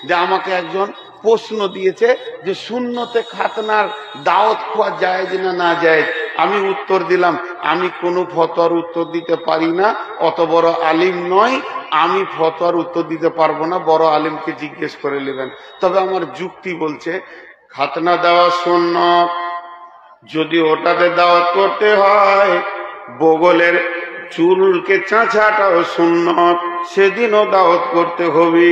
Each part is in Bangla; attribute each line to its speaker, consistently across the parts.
Speaker 1: যে আমাকে একজন প্রশ্ন দিয়েছে যে সুন্নতে খাতনার দাওয়াত খাওয়া যায় না না যায়। আমি উত্তর দিলাম আমি কোনো ফতোয়ার উত্তর দিতে পারি না, অত বড় আলিম নয়, আমি ফতোয়ার উত্তর দিতে পারবো না, বড় আলিমকে জিজ্ঞেস করে নেবেন। তবে আমার যুক্তি বলছে খাতনা দেওয়া সুন্নত, যদি ওটাতে দাওয়াত করতে হয় বগলের চুলকে চাঁচাটাও সুন্নত, সেদিনও দাওয়াত করতে হবে।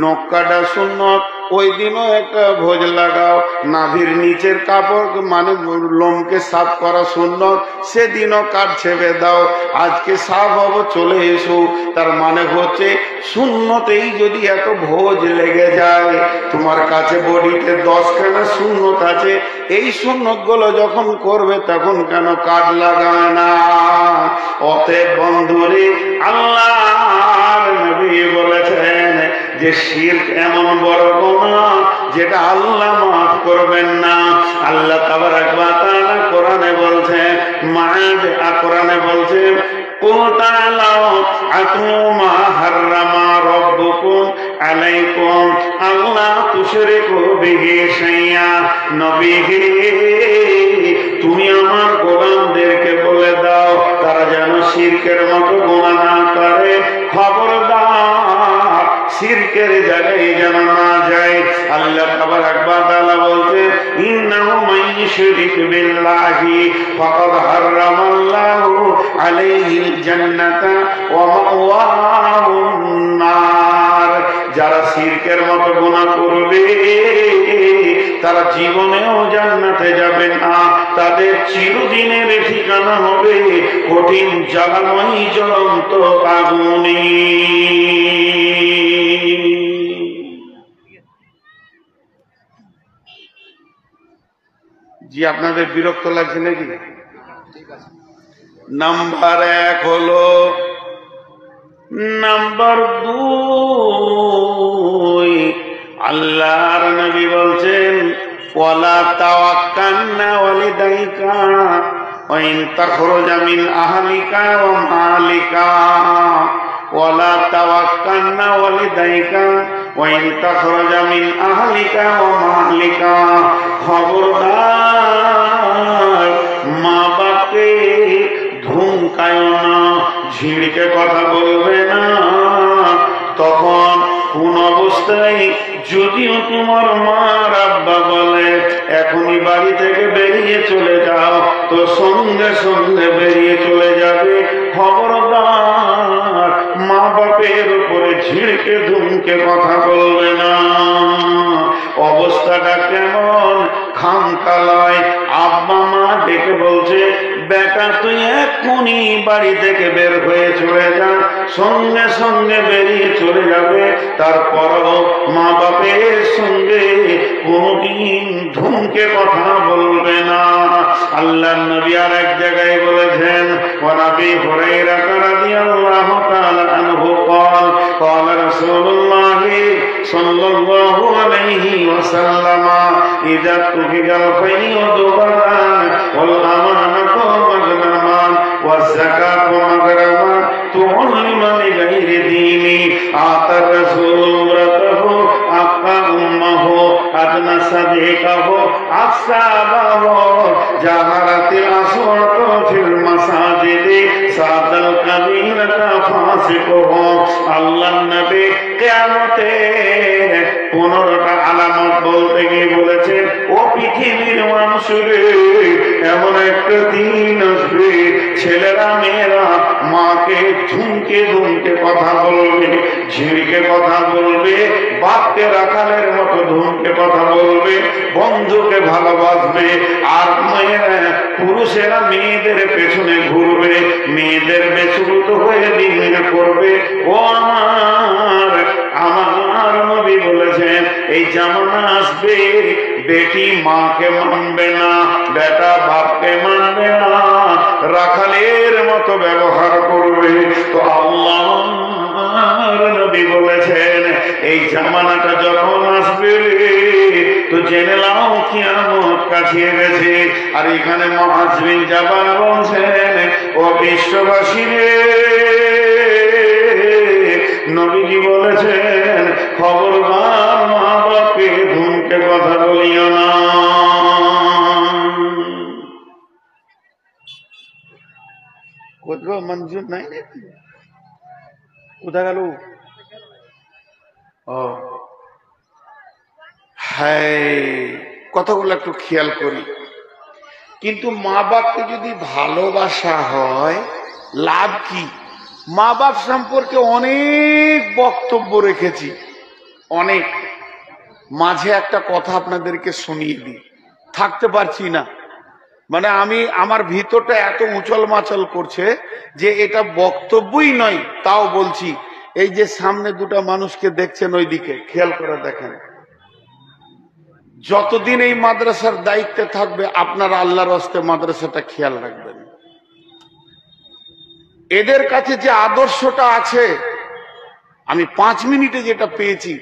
Speaker 1: নক্কাটা সুন্নত, ওই দিনও একটা ভোজ লাগাও। নাভির নিচের কাপড় মানে লোমকে সাফ করা সুন্নত, সেদিনও কাঠ ছেপে দাও। আজকে সাফ হবো, চলে এসো। তার মানে হচ্ছে সুন্নতেই যদি এত ভোজ লেগে যায়, তোমার কাছে বডিতে 10খানা সুন্নত আছে, এই সুন্নত গুলো যখন করবে তখন কেন কাঠ লাগায় না? অতএব বন্ধুরে, আল্লাহর নবী বলেছেন যে শিরক এমন বড় গুনাহ যেটা আল্লাহ মাফ করবেন না। আল্লাহ তাবারাক ওয়া তাআলা কোরআনে বলছেন, কোরআনে বলছেন কুল তাআলাউ আতলু মা হাররামা রাব্বুকুম আলাইকুম আল্লা তুশরিকু বিহি শাইআ। নবী হে, তুমি আমার গোলামদেরকে বলে দাও তারা যেন শিরকের মতো গুনাহ না করে। খবরদার শিরকের জায়গায় যেন না যায়। আল্লাহ তাবারাক ওয়া তাআলা বলছেন ইন্নাহু মান ইউশরিক বিল্লাহি ফাকাদ হারামাল্লাহু আলাইহিল জান্নাতা ওয়া মাওয়াহুন নার। যারা শিরকের মতো গুনাহ করবে তারা জীবনেও জান্নাতে যাবে না, তাদের চিরদিনের ঠিকানা হবে কঠিন জ্বালাময়ী জ্বলন্ত আগুনে। জি, আপনাদের বিরক্ত লাগছে নাকি? নাম্বার 1 হলো, নাম্বার 2 আল্লাহর নবী বলছেন ওয়ালা তাওয়াক্কালনা ওয়ালিদাইকা ওয়া ইন তাখরুজা মিন আহলিকা ওয়া মালিকা। ওয়ালা তাওয়াক্কালনা ওয়ালিদাইকা ওয়া ইন তাখরুজা মিন আহলিকা ওয়া মালিকা। খবরদার মা বাপকে ধমকায়ো না, ঝিড়কে কথা বলবে না। তখন কোন অবস্থায় যদিও তোমার মা আব্বা বলে এখনই বাড়ি থেকে বেরিয়ে চলে যাও, তো সঙ্গে সঙ্গে বেরিয়ে চলে যাবে। খবরদার মা বাপের উপরে ঝিড়কে ধুমকে কথা বলবে না। অবস্থাটা কেমন? খামকালয় আব্বা মা ডেকে বলছে বেটা তুই এক্ষুনি বাড়ি থেকে বের হয়ে চলে যা, সঙ্গে সঙ্গে বেরিয়ে চলে যাবে। তারপরও মা বাপের সঙ্গে কোনদিন ধুমকে কথা বলবে না। আল্লাহর নবী আর এক জায়গায় বলেছেন ওয়া নবী হুরায়রা রাদিয়াল্লাহু তাআলা আনহু قال قال رسول الله صلى الله عليه وسلم إذا اتخذ الخير دبرا والأمانة مغنما والزكاة مغرما تعلم لغير ديني أعطى الرسول امرأته أقى أمه أدنى صديقه أصابه جهرت الأصوات في المساجد ساد القبيلة فاسقه। আল্লাহ নবী কিয়ামতের 15টা আলামত বলতে গিয়ে বলেছেন ও পৃথিবীর মানুষরে, এমন একটা দিন আসবে ছেলেরা মেয়েরা মাকে ধুমকে ধুমকে কথা বলবে, ঝিড়কে কথা বলবে, বাপকে রাখালের মতো ধুমকে কথা বলবে, বন্ধুকে ভালোবাসবে। আর মেয়েরা পুরুষেরা মেয়েদের পেছনে ঘুরবে, মেয়েদের বেসুরত হয়ে দিন করবে। ও আমার নবী বলেছেন এই জামানা আসবে বেটি মাকে মানবে না, বেটা বাপকে মানবে না, রাখালের মতো ব্যবহার করবে। তো আল্লাহর নবী বলেছেন এই জামানাটা যখন আসবে তো জেনে নাও কিয়ামত কাছে গেছে। আর এখানে মুআয বিন জাবাল বলছেন ও বিশ্ববাসী রে, নবীজি বলেছেন খবরদার মা কথা বলিও না। কোথাও মঞ্জুর নাই নাকি? কোথা গেল? ও হ্যাঁ, কথাগুলো একটু খেয়াল করি। কিন্তু মা বাপকে যদি ভালোবাসা হয় লাভ কি? মা বাপ সম্পর্কে অনেক বক্তব্য রেখেছি, অনেক। মাঝে একটা কথা আপনাদেরকে শুনিয়ে দিই, থাকতে পারছি না। মানে আমার ভিতরটা এত উচল মাচল করছে যে এটা বক্তব্যই নয়, তাও বলছি। এই যে সামনে দুটো মানুষকে দেখছেন, ওইদিকে খেয়াল করে দেখেন। যতদিন এই মাদ্রাসার দায়িত্বে থাকবে আপনারা আল্লাহর হস্তে মাদ্রাসাটা খেয়াল রাখবেন। এদের কাছে যে আদর্শটা আছে, আমি 5 মিনিটে যেটা পেয়েছি,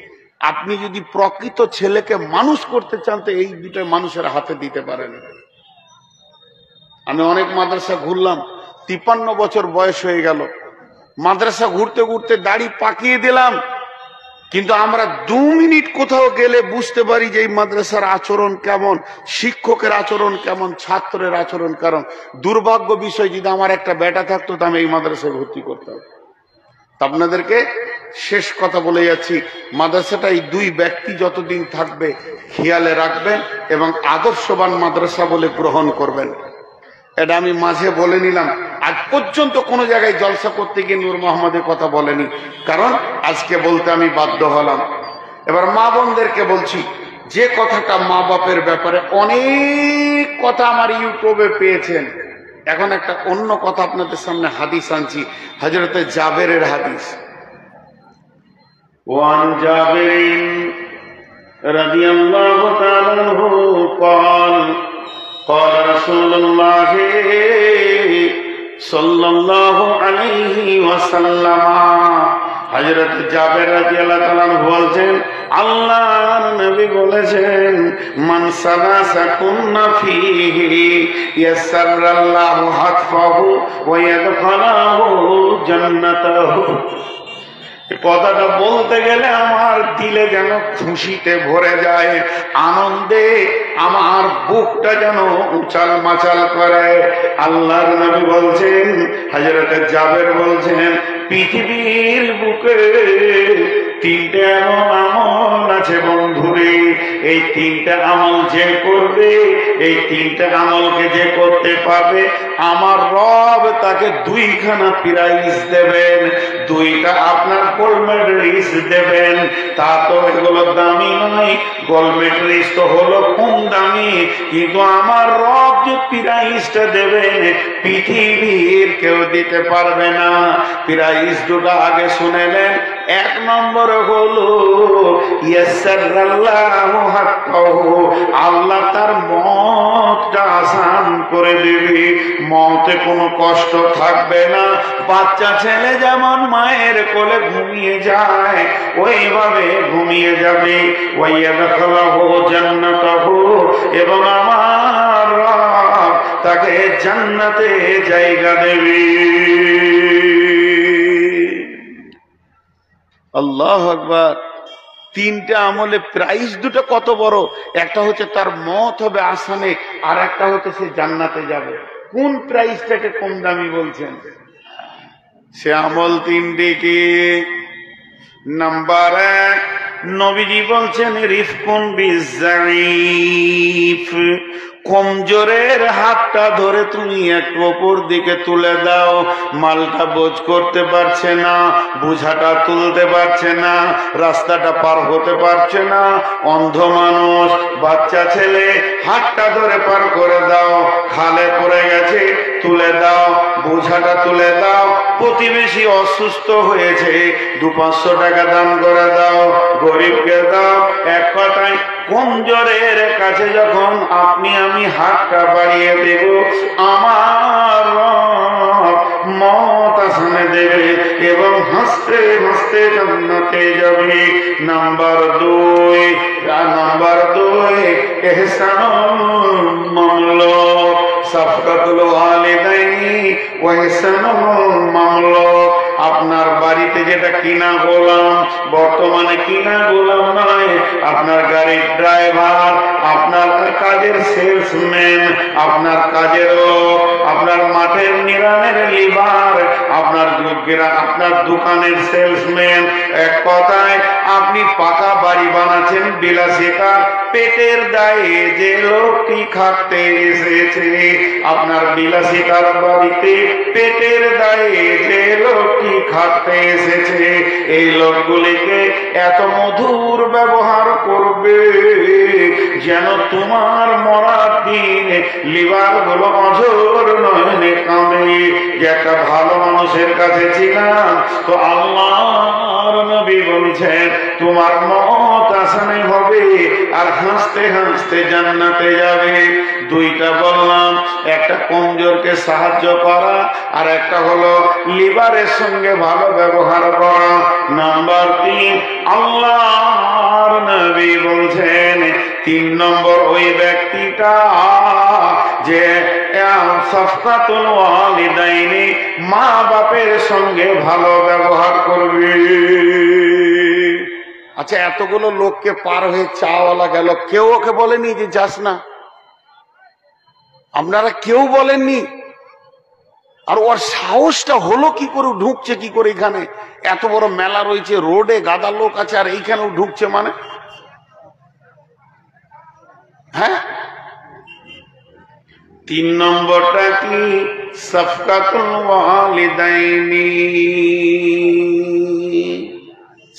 Speaker 1: আপনি যদি প্রকৃত ছেলেকে মানুষ করতে চান তো এই দুটো মানুষের হাতে দিতে পারেন। আমি অনেক মাদ্রাসা ঘুরলাম, 53 বছর বয়স হয়ে গেল। মাদ্রাসা ঘুরতে ঘুরতে দাড়ি পাকিয়ে দিলাম, কিন্তু আমরা 2 মিনিট কোথাও গেলে বুঝতে পারি যে এই মাদ্রাসার আচরণ কেমন, শিক্ষকের আচরণ কেমন, ছাত্রের আচরণ কেমন। দুর্ভাগ্য বিষয়, যদি আমার একটা বেটা থাকতো তো আমি এই মাদ্রাসায় ভর্তি করতাম। আপনাদেরকে শেষ কথা বলে যাচ্ছি, মাদ্রাসাটা এই 2 ব্যক্তি যতদিন থাকবে খেয়ালে রাখবেন এবং আদর্শবান মাদ্রাসা বলে গ্রহণ করবেন। এটা আমি মাঝে বলে নিলাম। আজ পর্যন্ত কোনো জায়গায় জলসা করতে গিয়ে নূর মোহাম্মদের কথা বলেনি, কারণ আজকে বলতে আমি বাধ্য হলাম। এবার মা বোনদেরকে বলছি, যে কথাটা মা বাপের ব্যাপারে অনেক কথা আমার ইউটিউবে পেয়েছেন, এখন একটা অন্য কথা আপনাদের সামনে হাদিস আনছি, হযরতে জাবেরের হাদিস। ওয়ান জাবেরিন রাদিয়াল্লাহু তাআলা আনহু قال قال رسول الله صلى الله عليه وسلم। হযরত জাবের রাদিয়াল্লাহু তাআলা বলছেন, আল্লাহর নবী বলেছেন, মান সালাসাকুন্না ফীহি ইয়াসসারাল্লাহু হাতফাহু ওয়া ইয়াদখালাহু জান্নাতাহু। কথাটা বলতে গেলে আমার দিলে যেন খুশিতে ভরে যায়, আনন্দে আমার বুকটা যেন উচাল মাচাল করে। আল্লাহর নবী বলছেন, হযরত জাবের বলছেন, পৃথিবীর বুকে 3টে এমন আমল আছে বন্ধুরে, এই 3টে আমল যে করবে, এই 3টে আমলকে যে করতে পারবে, আমার রব তাকে 2খানা প্রাইজ দেবেন, 2টা আপনার গোল্ড মেডেলিস্ট দেবেন। তা তো এগুলো দামি নয়, গোল্ড মেডেলিস্ট তো হলো কম দামি, কিন্তু আমার রব যে প্রাইজটা দেবেন পৃথিবীর কেউ দিতে পারবে না। প্রাইজ 2টা আগে শুনেলেন। 1 নম্বর হলো ইয়াসসারাল্লাহু হাক্কাহু, আল্লাহ তার মওতটা আসান করে দেবে, মওতে কোনো কষ্ট থাকবে না। বাচ্চা ছেলে যেমন মায়ের কোলে ঘুমিয়ে যায় ওইভাবে ঘুমিয়ে যাবে। ওয়া ইয়াদখালাহু জান্নাতাহু, এবং আমার রব তাকে জান্নাতে জায়গা দেবে। আল্লাহু আকবার। 3টে আমলে প্রাইস 2টা কত বড়! একটা হচ্ছে তার মওত হবে আসানে, আর একটা হচ্ছে সে জান্নাতে যাবে। কোন প্রাইসটাকে কম দামি বলছেন? সে আমল 3টে কি? নাম্বার 1, নবীজি বলছেন রিফকুন বিজাইফ, কমজোরের হাতটা ধরে তুমি একটু ওপর দিকে তুলে দাও। মালটা বোঝ করতে পারছে না, বোঝাটা তুলতে পারছে না, রাস্তাটা পার হতে পারছে না, অন্ধ মানুষ, বাচ্চা ছেলে, হাতটা ধরে পার করে দাও। খালে পড়ে গেছে, তুলে দাও, বোঝাটা তুলে দাও। প্রতিবেশী অসুস্থ হয়েছে, 200-500 টাকা দান করে দাও, গরিবকে দাও। এক কথায় কমজোরের কাছে যখন আপনি আমি হাতটা বাড়িয়ে দেব, আমার মওত আসানে দেবে এবং হাসতে হাসতে জান্নাতে যাবে। নাম্বার 2 ইহসানুল মামলুক, সাফকাতুল ওয়ালিদাইনি ওয়া ইহসানুল মামলুক। আপনার বাড়িতে যেটা কিনা গোলাম, বর্তমানে কিনা গোলাম নয়, আপনার গাড়ির ড্রাইভার, আপনার কাজের সেলসম্যান, আপনার কাজের লোক, আপনার মাঠের নিরানের লিভার, আপনার দোকানের সেলসম্যান, এক কথায় আপনি পাকা বাড়ি বানাচ্ছেন বিলাসিতা, পেটের দায়ে যে লোকটি খাটতে এসেছে আপনার বিলাসিতার বাড়িতে, পেটের দায়ে যে লোকটি খাটতে এসেছে, এই লোকগুলিকে এত মধুর ব্যবহার করবে যেন তোমার মরার দিন লিভার গুলো অঝোর নয়নে কাঁদে যে একটা ভালো মানুষের কাছে ছিলাম। তো আল্লাহর নবী বলছেন তোমার মত আসানি হবে আর হাসতে হাসতে জান্নাতে যাবে। দুইটা বললাম, একটা কমজোরকে সাহায্য করা আর একটা হলো লিভারের সঙ্গে ভালো ব্যবহার করা। নাম্বার 3, আল্লাহর নবী বলছেন 3 নম্বর ওই ব্যক্তিটা যে সাফকাতুল ওয়ালিদাইনি, মা বাপের সঙ্গে ভালো ব্যবহার করবে। আচ্ছা, এতগুলো লোককে পার হয়ে চাওয়ালা গেল, কেউ ওকে বলেনি যে যাস না? আপনারা কেউ বলেননি? আর ওর সাহসটা হলো কি করে, ঢুকছে কি করে এখানে? এত বড় মেলা রয়েছে, রোডে গাদা লোক আছে, আর এইখানেও ঢুকছে মানে? হ্যাঁ, 3 নম্বরটা কি? সাফকাতুল ওয়ালিদাইনি।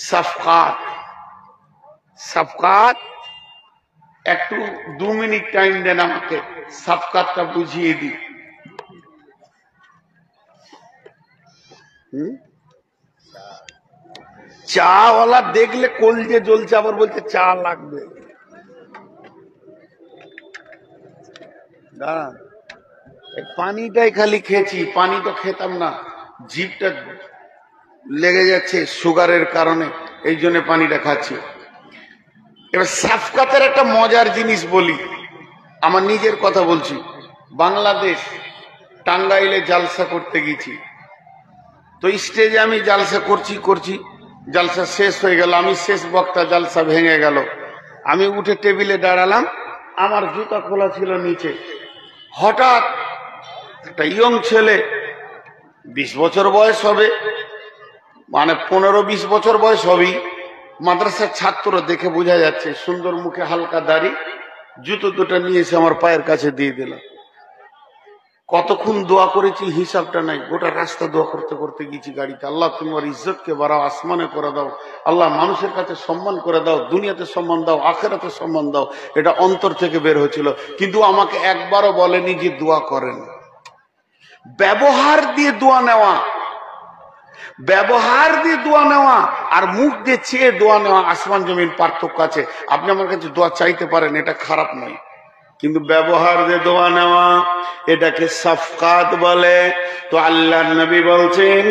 Speaker 1: সাফকাত, সাফকাত। একটু 2 মিনিট টাইম দেন আমাকে, সাফকাতটা বুঝিয়ে দিই। চাওয়ালা দেখলে কলজে জ্বলছে, আবার বলছে চা লাগবে। দাঁড়ান, পানিটাই খালি খেয়েছি, পানি তো খেতাম না, জিভটা লেগে যাচ্ছে সুগারের কারণে, এই জন্য পানিটা খাচ্ছি। এবার সাফকাতের একটা মজার জিনিস বলি, আমার নিজের কথা বলছি। বাংলাদেশ টাঙ্গাইলে জালসা করতে গেছি, তো স্টেজে আমি জালসা করছি, জালসা শেষ হয়ে গেল, আমি শেষ বক্তা, জালসা ভেঙে গেল। আমি উঠে টেবিলে দাঁড়ালাম, আমার জুতা খোলা ছিল নিচে। হঠাৎ একটা ইয়ং ছেলে, 20 বছর বয়স হবে, মানে 15-20 বছর বয়স হবেই, মাদ্রাসার ছাত্র দেখে বোঝা যাচ্ছে, সুন্দর মুখে, হালকা দাড়ি, জুতো দুটো নিয়ে এসে আমার পায়ের কাছে দিয়ে দিল। কতক্ষণ দোয়া করেছি হিসাবটা নাই, গোটা রাস্তা দোয়া করতে করতে গেছি গাড়িতে। আল্লাহ তোমার ইজ্জতকে বাড়াও, আসমানে করে দাও, আল্লাহ মানুষের কাছে সম্মান করে দাও, দুনিয়াতে সম্মান দাও, আখেরাতে সম্মান দাও। এটা অন্তর থেকে বের হয়েছিল, কিন্তু আমাকে একবারও বলেনি যে দোয়া করেন। ব্যবহার দিয়ে দোয়া নেওয়া, ব্যবহার দিয়ে দোয়া নেওয়া আর মুখ দিয়ে চেয়ে দোয়া নেওয়া, আসমান জমিন পার্থক্য আছে। আপনি আমার কাছে দোয়া চাইতে পারেন, এটা খারাপ নয়, কিন্তু ব্যবহার দিয়ে দোয়া নেওয়া, এটাকে সাফকাত বলে। তো আল্লাহর নবী বলছেন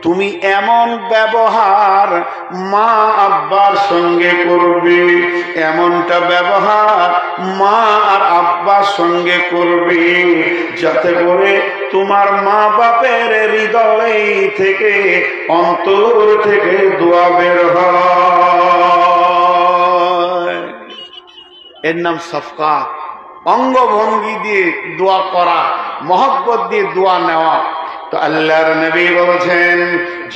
Speaker 1: তুমি এমন ব্যবহার মা আব্বার সঙ্গে করবে, এমনটা ব্যবহার মা আর আব্বার সঙ্গে করবে যাতে করে তোমার মা বাপের হৃদয় থেকে, অন্তর থেকে দোয়া বের হয়। এর নাম সাফকাত। অঙ্গভঙ্গি দিয়ে দোয়া করা, মহব্বত দিয়ে দোয়া নেওয়া। তো আল্লাহর নবী বলছেন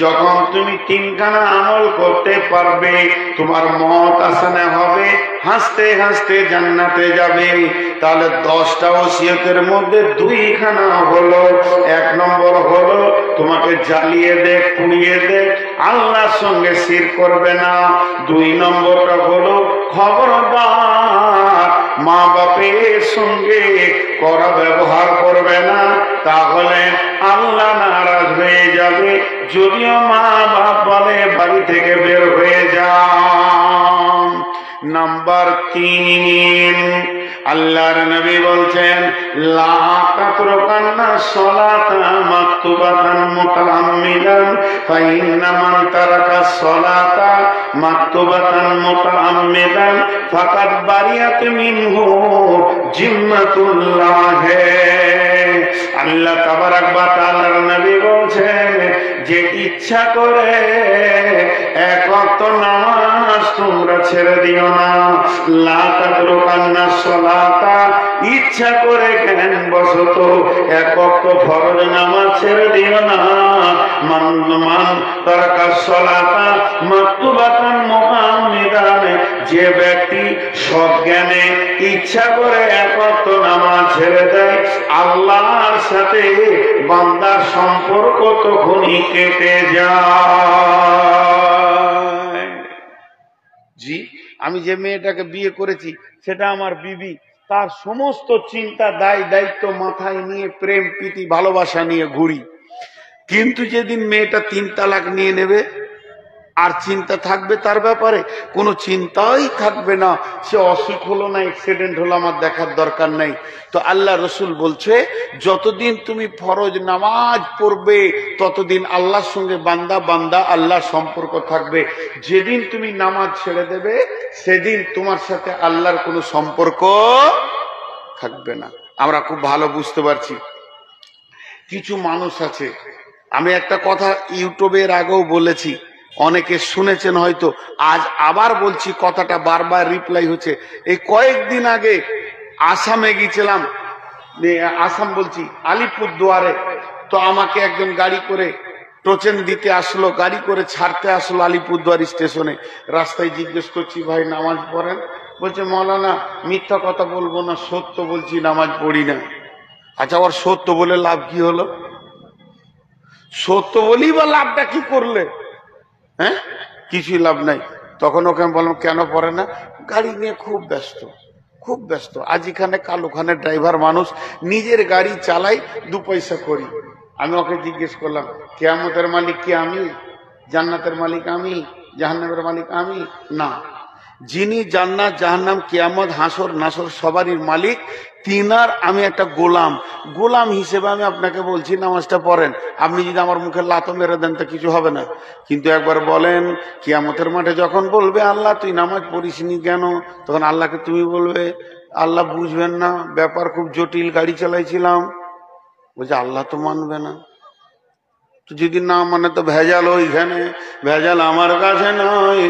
Speaker 1: যখন তুমি 3খানা আমল করতে পারবে, তোমার মত আসানা হবে, হাসতে হাসতে জান্নাতে যাবে। তাহলে 10টা ওসিয়তের মধ্যে 2খানা হলো, 1 নম্বর হলো তোমাকে জ্বালিয়ে দে, পুড়িয়ে দে, আল্লাহর সঙ্গে শিরক করবে না। 2 নম্বরটা হলো খবরদার মা বাপের সঙ্গে কড়া ব্যবহার করবে না, তাহলে আল্লাহ নারাজ হয়ে যাবে। যদিও মা বাপ বলে বাড়ি থেকে বের হয়ে যান। নাম্বার 3, আল্লাহর নবী বলছেন লা তাতরুকান্না সলাতা মাকতুবাতান মুতাআম্মিদান ফাইন্না মান তারাকা সলাতা মাকতুবাতান মুতাআম্মিদান ফাকাদ বারিয়াত মিনহু জিম্মাতুল্লাহ। আল্লাহ তাবারাক ওয়া তাআলার নবী বলছেন যে ইচ্ছা করে এক ওয়াক্ত নামাজ তোমরা ছেড়ে দিও না, লা তাতরুকান্না সলাতা, ইচ্ছা করে জ্ঞান বশত এক ওয়াক্ত ফরজ নামাজ ছেড়ে দিও না। মান তারাকা সলাতা মাকতুবাতান মুআম্মিদান, যে ব্যক্তি সজ্ঞানে ইচ্ছা করে এক ওয়াক্ত নামাজ ছেড়ে দেয়, আল্লাহর সাথে বান্দার সম্পর্ক তখনই কেটে যায়। জি, আমি যে মেয়েটাকে বিয়ে করেছি সেটা আমার বিবি, তার সমস্ত চিন্তা দায় দায়িত্ব মাথায় নিয়ে প্রেম প্রীতি ভালোবাসা নিয়ে ঘুরি, কিন্তু যেদিন মেয়েটা 3 তালাক নিয়ে নেবে আর চিন্তা থাকবে তার ব্যাপারে, কোনো চিন্তাই থাকবে না। সে অসুখ হলো না, অ্যাক্সিডেন্ট হলো, আমার দেখার দরকার নাই। তো আল্লাহ রসুল বলছে, যতদিন তুমি ফরজ নামাজ পড়বে ততদিন আল্লাহর সঙ্গে বান্দা বান্দা আল্লাহর সম্পর্ক থাকবে। যেদিন তুমি নামাজ ছেড়ে দেবে সেদিন তোমার সাথে আল্লাহর কোনো সম্পর্ক থাকবে না। আমরা খুব ভালো বুঝতে পারছি। কিছু মানুষ আছে, আমি একটা কথা ইউটিউবের আগেও বলেছি, অনেকে শুনেছেন হয়তো, আজ আবার বলছি, কথাটা বারবার রিপ্লাই হচ্ছে। এই কয়েকদিন আগে আসামে গিয়েছিলাম, আসাম বলছি আলিপুরদুয়ারে। তো আমাকে একজন গাড়ি করে টোচেন দিতে আসলো, গাড়ি করে ছাড়তে আসলো আলিপুরদুয়ার স্টেশনে। রাস্তায় জিজ্ঞেস করছি, ভাই নামাজ পড়েন? বলছে, মৌলানা মিথ্যা কথা বলবো না, সত্য বলছি, নামাজ পড়ি না। আচ্ছা, ওর সত্য বলে লাভ কি হলো? সত্য বলি বা লাভটা কি করলে? হ্যাঁ, কিছুই লাভ নাই। তখন ওকে আমি বললাম, কেন পড়ে না? গাড়ি নিয়ে খুব ব্যস্ত, খুব ব্যস্ত। আজ এখানে কাল ওখানে ড্রাইভার মানুষ, নিজের গাড়ি চালাই, 2 পয়সা করি। আমি ওকে জিজ্ঞেস করলাম, কিয়ামতের মালিক কি আমি? জান্নাতের মালিক আমি? জাহান্নামের মালিক আমি? না, যিনি জান্নাত জাহান্নাম কিয়ামত হাসর নাসর সবারই মালিক তিনার আমি একটা গোলাম। গোলাম হিসেবে আমি আপনাকে বলছি নামাজটা পড়েন। আপনি যদি আমার মুখে লাথ মেরে দেন তো কিছু হবে না, কিন্তু একবার বলেন কিয়ামতের মাঠে যখন বলবে, আল্লাহ তুই নামাজ পড়িসনি কেন, তখন আল্লাহকে তুমি বলবে, আল্লাহ বুঝবেন না, ব্যাপার খুব জটিল, গাড়ি চালাইছিলাম। বলছে, আল্লাহ তো মানবে না। তো যদি না মানে তো ভেজাল ওইখানে, ভেজাল আমার কাছে নয়।